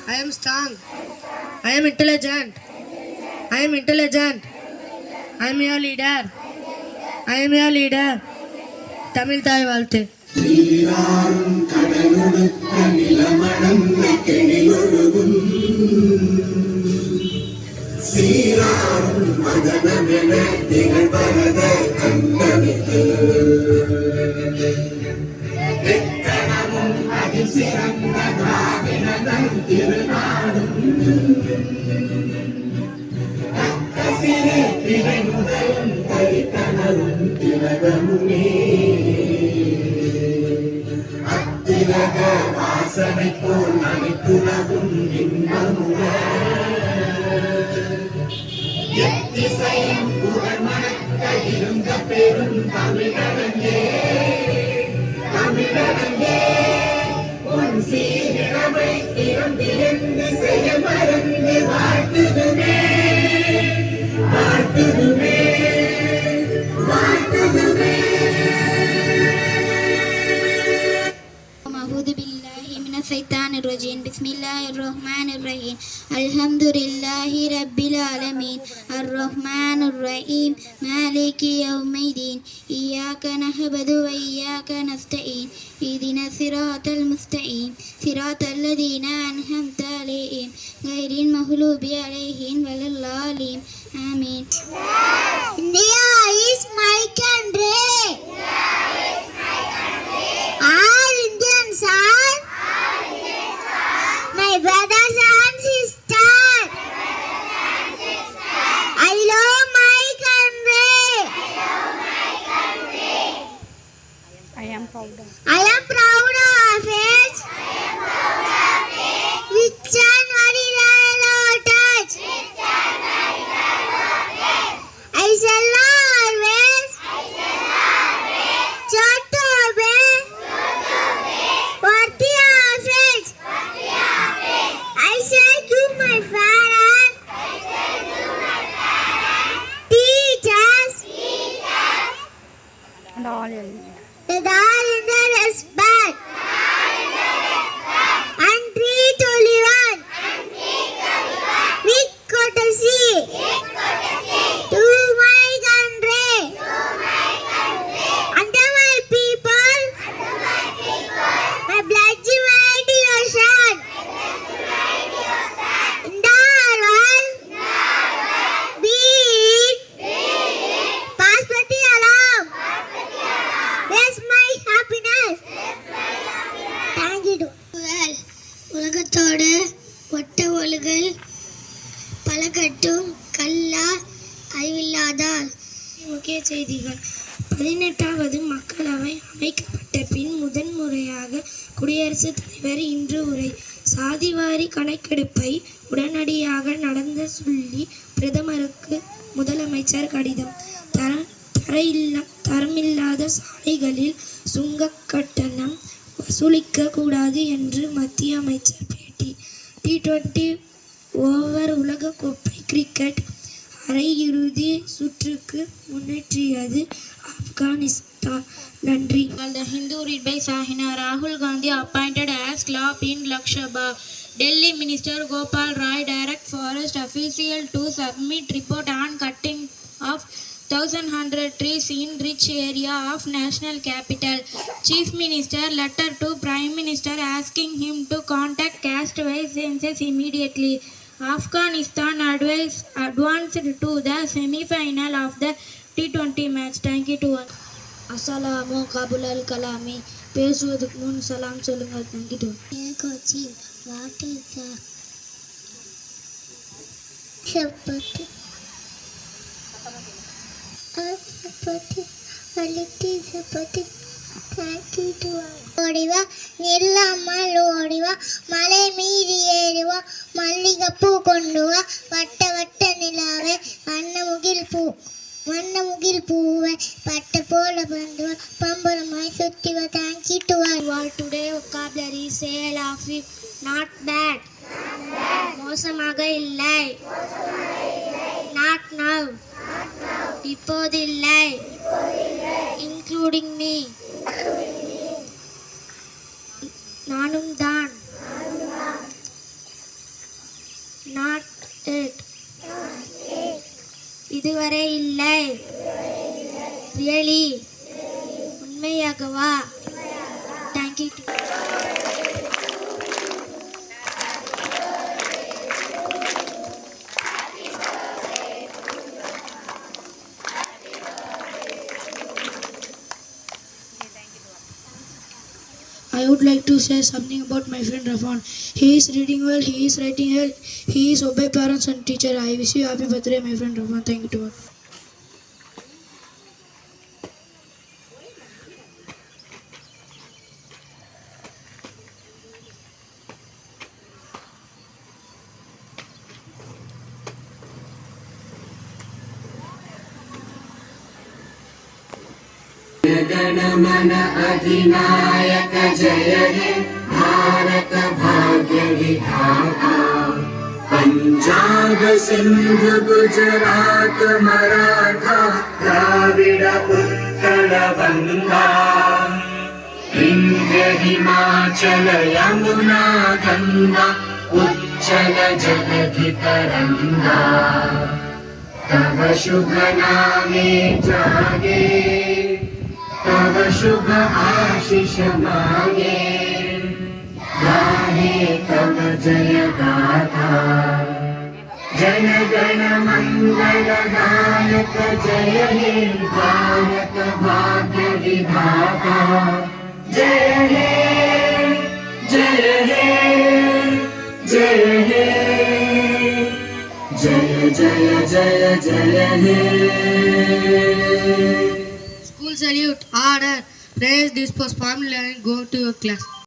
I am strong. I am intelligent. I am intelligent. I am your leader. I am your leader. Tamil தாய் வாழ்த்து. நீராறும் கடலுடுத்த நிலமடந்த கெளியொழுகும் சீராறும் மதனமென திகழ்பரத கண்டனிது எக்கணமும் அதில் சிறந்த திராவிடதன் திருநாடும் அக்கசிலே திரை முதலும் தரித்தனரும் திலகமுமே அத்திலக வாசனை போல் அனைத்துலகும் இன்பமுற எத்திசையும் புகழ் மணக்க இருந்த பெரும் தமிழனங்கே தமிழனங்கே உன் சீரிழமை சிறந்து என்று செய்ய மறந்து வாழ்த்துதுமே வாழ்த்துதுமே வாழ்த்துதுமே. Shaitanirrajim. Bismillahirrahmanirrahim. Alhamdulillahi Rabbil Alamin. Ar-Rahmanirrahim. Maliki Yawmiddin. Iyyaka na'budu wa iyyaka nasta'in. Ihdinas siratal mustaqim. Siratal ladzina an'amta 'alaihim ghairil maghdubi 'alaihim waladdallin. Amin. India is my country. All Indians are my brothers and sisters. I love my country. I am proud of it. Which January touch. I shall always try to obey. Worthy of it. I say to my parents, teachers, and all that are in the respect and treat everyone with courtesy to my country and to my people. My blood my devotion. உலகத்தோடு ஒட்ட ஒழுகல் பலகட்டும் கல்லா அறிவில்லாதார். முக்கிய செய்திகள். 18வது மக்களவை அமைக்கப்பட்ட பின் முதன்முறையாக குடியரசுத் தலைவர் இன்று உரை. சாதிவாரி கணக்கெடுப்பை உடனடியாக நடந்த சொல்லி பிரதமருக்கு முதலமைச்சர் கடிதம். தரமில்லாத சாலைகளில் சுங்க கட்டணம் வசூலிக்க கூடாது என்று மத்திய அமைச்சர் பேட்டி. T20 ஓவர் உலகக்கோப்பை கிரிக்கெட் அரையிறுதி சுற்றுக்கு முன்னேற்றியது ஆப்கானிஸ்தான். நன்றி. The Hindu read by Sahina. Rahul Gandhi appointed as CLOP in Lok Sabha. Delhi Minister Gopal Rai direct forest official to submit report on cutting of 1100 trees in rich area of national capital. Chief Minister letter to Prime Minister asking him to contact caste-wise census immediately. Afghanistan advanced to the semi-final of the T20 match. Thank you to all. Assalamu Kabul al-Kalami. பேசுவதுக்கு முன் சலாம் சொல்லுங்கள். Thank you to all. What is the ஓடிவா நில்லாமல் ஓடிவா மலை மீறி ஏறிவா மல்லிகைப்பூ கொண்டு வா வட்ட வட்ட நிலாவே வண்ணமுகில் பூவை பட்ட போல பந்துவா பம்பரமாய் சுத்திவா. Thank you to all. Today vocabulary say laughing not bad. மோசமாக இல்லை. Not now. இப்போதில்லை. Including me. நானும் தான். இதுவரை இல்லை. ரியலி? உண்மையாகவா? Thank you. I would like to say something about my friend Rafan. He is reading well, he is writing well, he is obey parents and teacher. I wish you happy birthday, my friend Rafan. Thank you to all. गणमन अधिनायक जय हे भारत भाग्य विधाता पंजाब सिंध गुजरात मराठा द्राविड उत्कल गंगा विंध्य हिमाचल यमुना गंगा उच्चल जलधि तरंगा तव शुभ नामे जागे तव शुभ आशीष मांगे गाहे तव जय गाथा जन गण मंगल गायक जय हे भारत भाग्य विधाता जय हे जय हे जय हे जय जय जय जय हे. School salute, order, praise, disperse, family and go to your class.